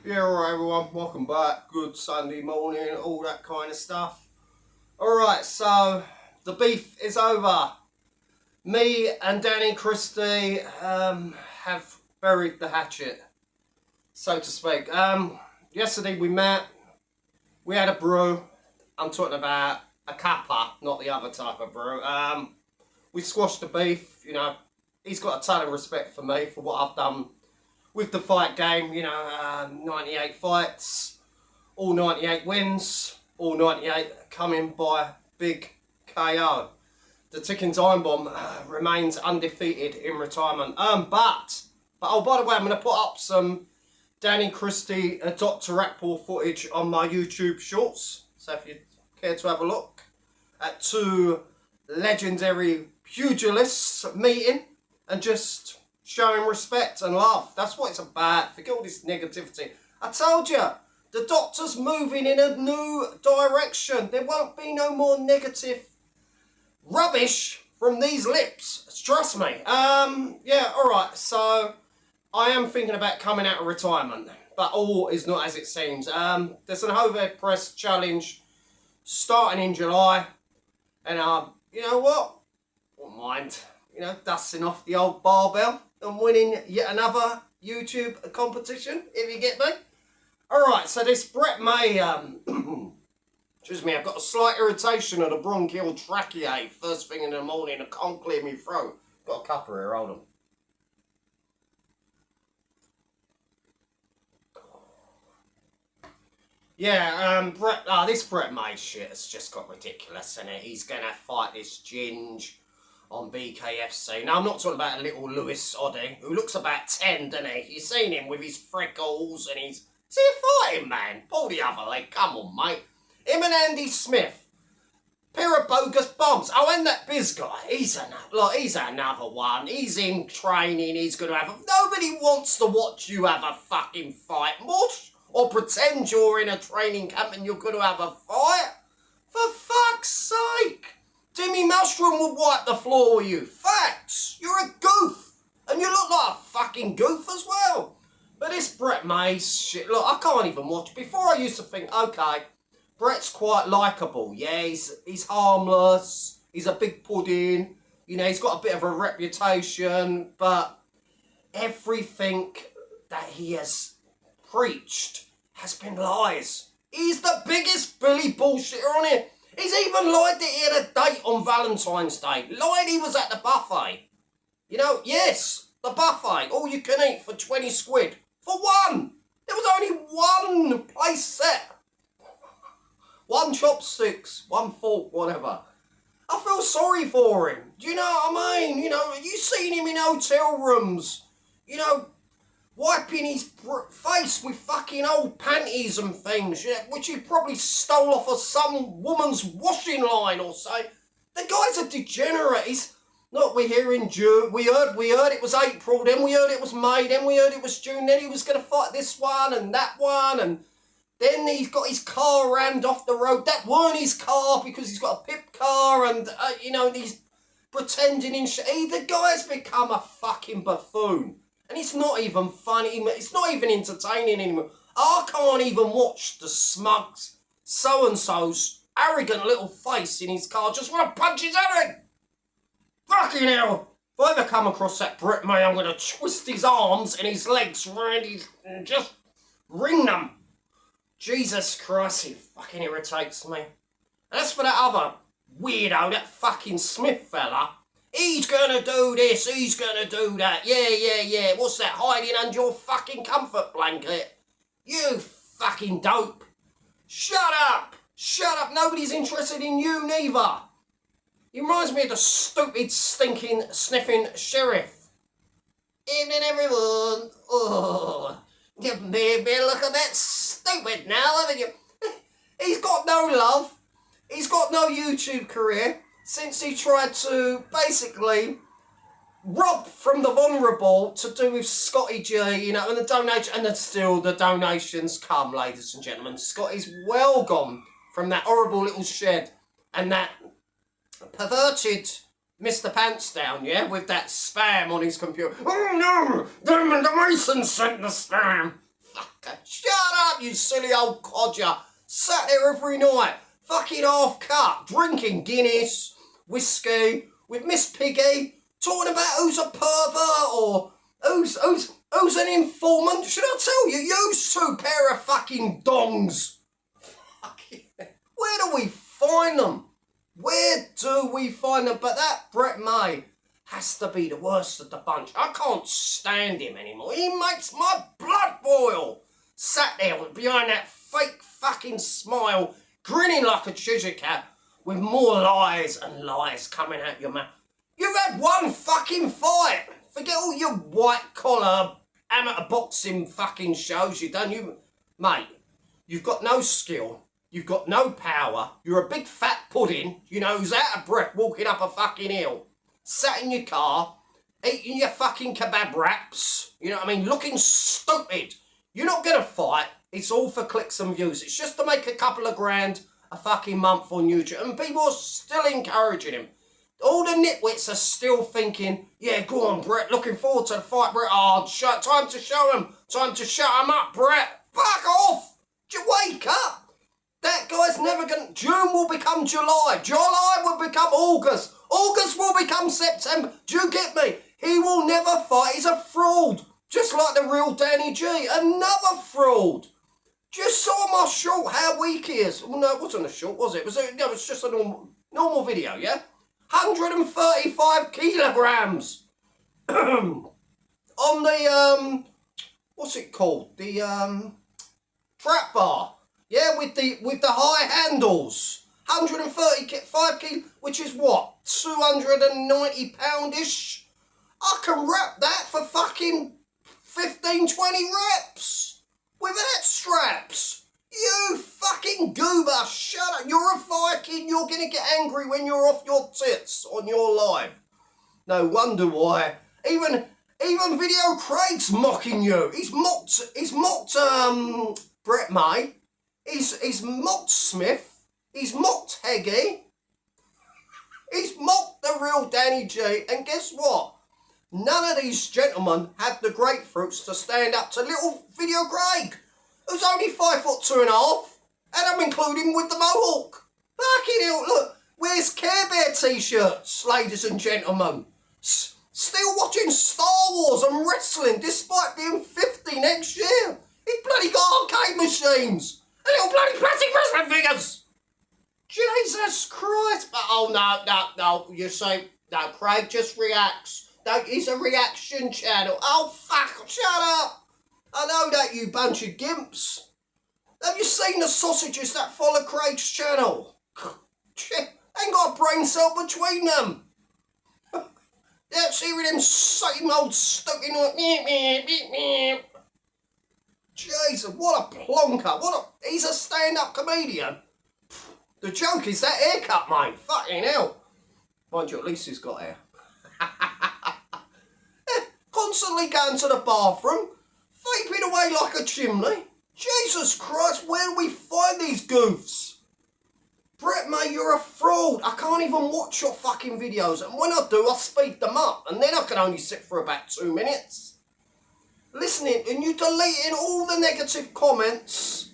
Yeah, alright everyone, welcome back. Good Sunday morning, all that kind of stuff. Alright, so the beef is over. Me and Danny Christie have buried the hatchet, so to speak. Yesterday we met, we had a brew. I'm talking about a kappa, not the other type of brew. We squashed the beef, he's got a ton of respect for me for what I've done with the fight game, 98 fights, all 98 wins, all 98 coming by big KO. The ticking time bomb remains undefeated in retirement. But oh, by the way, I'm going to put up some Danny Christie Dr. Apple footage on my YouTube shorts. So if you care to have a look at two legendary pugilists meeting and just showing respect and love. That's what it's about. Forget all this negativity. I told you, the doctor's moving in a new direction. There won't be no more negative rubbish from these lips. Trust me. Yeah, alright. So, I am thinking about coming out of retirement. But all is not as it seems. There's an overhead press challenge starting in July. And, you know what? Won't mind, dusting off the old barbell and winning yet another YouTube competition, if you get me. Alright, so this Brett May, excuse me, I've got a slight irritation of the bronchial tracheae first thing in the morning. I can't clear my throat. Got a cuppa here, hold on. Yeah, this Brett May shit has just got ridiculous, and he's going to fight this ginge on BKFC. Now, I'm not talking about a little Lewis Oddie, who looks about 10, doesn't he? You've seen him with his freckles and his... Is he a fighting man? Pull the other leg, come on, mate. Him and Andy Smith. Pair of bogus bombs. Oh, and that Biz guy, he's another one. He's in training, he's going to have... Nobody wants to watch you have a fucking fight, mush. Or pretend you're in a training camp and you're going to have a fight. For fuck's sake. Timmy Mushroom would wipe the floor with you. Facts. You're a goof. And you look like a fucking goof as well. But this Brett May shit, look, I can't even watch. Before I used to think, okay, Brett's quite likeable. Yeah, he's harmless. He's a big pudding. He's got a bit of a reputation. But everything that he has preached has been lies. He's the biggest bully bullshitter on it. He's even lied that he had a date on Valentine's Day. Lied he was at the buffet. Yes, the buffet. All you can eat for 20 squid. For one. There was only one place set. One chopsticks, one fork, whatever. I feel sorry for him. Do you know what I mean? You seen him in hotel rooms. Wiping his face with fucking old panties and things, which he probably stole off of some woman's washing line or so. The guy's a degenerate. Look, we're here in June. We heard it was April, then we heard it was May, then we heard it was June, then he was going to fight this one and that one, and then he's got his car rammed off the road. That weren't his car because he's got a pip car, and, he's pretending in shit. The guy's become a fucking buffoon. And it's not even funny, it's not even entertaining anymore. I can't even watch the smug so-and-so's arrogant little face in his car. Just want to punch his head in. Fucking hell. If I ever come across that Brett May, I'm going to twist his arms and his legs round and just wring them. Jesus Christ, he fucking irritates me. And as for that other weirdo, that fucking Smith fella, he's gonna do this, he's gonna do that. Yeah. What's that, hiding under your fucking comfort blanket? You fucking dope. Shut up. Nobody's interested in you neither. He reminds me of the stupid, stinking, sniffing sheriff. Evening, everyone. Oh, you made me look a bit stupid now, haven't you? He's got no love. He's got no YouTube career. Since he tried to basically rob from the vulnerable to do with Scotty G, and the donation, and then still the donations come, ladies and gentlemen. Scotty's well gone from that horrible little shed and that perverted Mr. Pants Down, yeah, with that spam on his computer. Oh no, the Mason sent the spam. Fucker, shut up, you silly old codger. Sat there every night, fucking half cut, drinking Guinness, whiskey, with Miss Piggy, talking about who's a pervert or who's an informant. Should I tell you, you two pair of fucking dongs. Where do we find them? Where do we find them? But that Brett May has to be the worst of the bunch. I can't stand him anymore. He makes my blood boil. Sat there behind that fake fucking smile, grinning like a Cheshire cat, with more lies and lies coming out your mouth. You've had one fucking fight. Forget all your white-collar amateur boxing fucking shows you've done. Mate, you've got no skill. You've got no power. You're a big fat pudding, you know, who's out of breath walking up a fucking hill. Sat in your car, eating your fucking kebab wraps, you know what I mean, looking stupid. You're not going to fight. It's all for clicks and views. It's just to make a couple of grand a fucking month on YouTube. And people are still encouraging him. All the nitwits are still thinking, yeah, go on, Brett, looking forward to the fight, Brett. Oh, time to show him. Time to shut him up, Brett. Fuck off. Wake up. That guy's never going to... June will become July. July will become August. August will become September. Do you get me? He will never fight. He's a fraud. Just like the real Danny G. Another fraud. Just saw my short how weak he is. Well, no, it wasn't a short, was it? It was just a normal video, yeah? 135 kilograms. On the, what's it called? The, trap bar. Yeah, with the high handles. 135 kilo, which is what? 290 pound-ish? I can wrap that for fucking 15, 20 reps. Without straps. You fucking goober, shut up. You're a Viking, you're going to get angry when you're off your tits on your live. No wonder why. Even Video Craig's mocking you. He's mocked Brett May. He's mocked Smith. He's mocked Heggie. He's mocked the real Danny G. And guess what? None of these gentlemen had the grapefruits to stand up to little Video Craig, who's only 5'2.5", and I'm including with the mohawk. Fucking hell, look, where's Care Bear t-shirts, ladies and gentlemen? Still watching Star Wars and wrestling despite being 50 next year. He's bloody got arcade machines and little bloody plastic wrestling figures. Jesus Christ. But, oh, no, you say, no, Craig just reacts. No, he's a reaction channel. Oh, fuck, shut up. I know that, you bunch of gimps. Have you seen the sausages that follow Craig's channel? Ain't got a brain cell between them. Let's hear them same old stupid like meep. Jesus, what a plonker. He's a stand-up comedian. The joke is that haircut, mate. Fucking hell. Mind you, at least he's got hair. Constantly going to the bathroom, vaping away like a chimney. Jesus Christ, where do we find these goofs? Brett May, you're a fraud. I can't even watch your fucking videos. And when I do, I speed them up. And then I can only sit for about 2 minutes. Listening, and you deleting all the negative comments.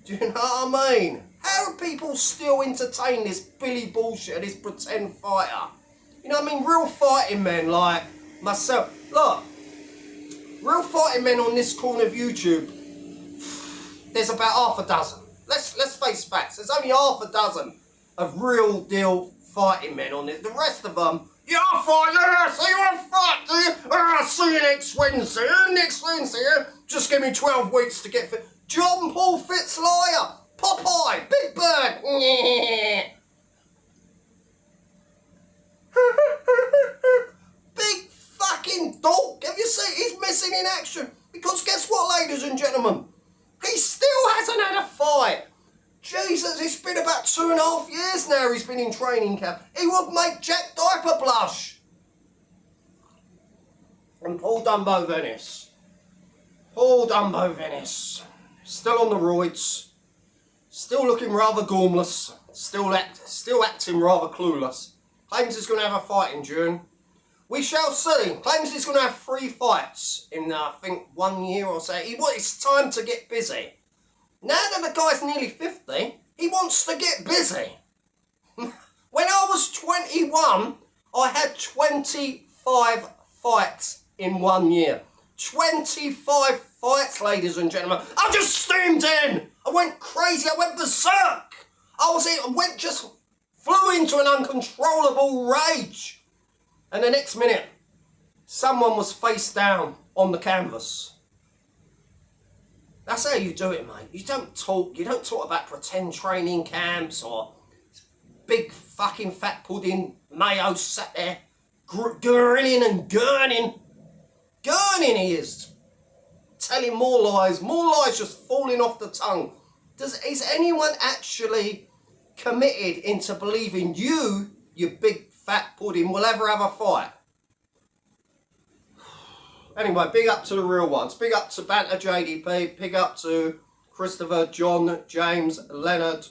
Do you know what I mean? How do people still entertain this Billy bullshit, this pretend fighter? You know what I mean? Real fighting men like myself. Look, real fighting men on this corner of YouTube, there's about half a dozen. Let's face facts. There's only half a dozen of real deal fighting men on it. The rest of them, yeah, I'll fight, yeah, so you want to fight, do you? I'll see you next Wednesday. Just give me 12 weeks to get fit. John Paul Fitzliar, Popeye, Big Bird. Big fucking dog. Have you seen? He's missing in action. Because guess what, ladies and gentlemen? He still hasn't had a fight. Jesus, it's been about 2.5 years now he's been in training camp. He would make Jack Diaper blush. And Paul Dumbo Venice. Still on the roids. Still looking rather gormless. Still acting rather clueless. Claims he's going to have a fight in June. We shall see. Claims he's going to have 3 fights in, I think, 1 year or so. It's time to get busy. Now that the guy's nearly 50, he wants to get busy. When I was 21, I had 25 fights in 1 year. 25 fights, ladies and gentlemen. I just steamed in. I went crazy. I went berserk. Flew into an uncontrollable rage. And the next minute, someone was face down on the canvas. That's how you do it, mate. You don't talk about pretend training camps or big fucking fat pudding Mayo sat there grinning and gurning. Gurning he is. Telling more lies just falling off the tongue. Is anyone actually committed into believing you big fat pudding, will ever have a fight? Anyway, big up to the real ones. Big up to Banter JDP. Big up to Christopher, John, James, Leonard,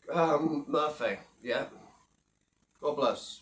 Murphy. Yeah. God bless.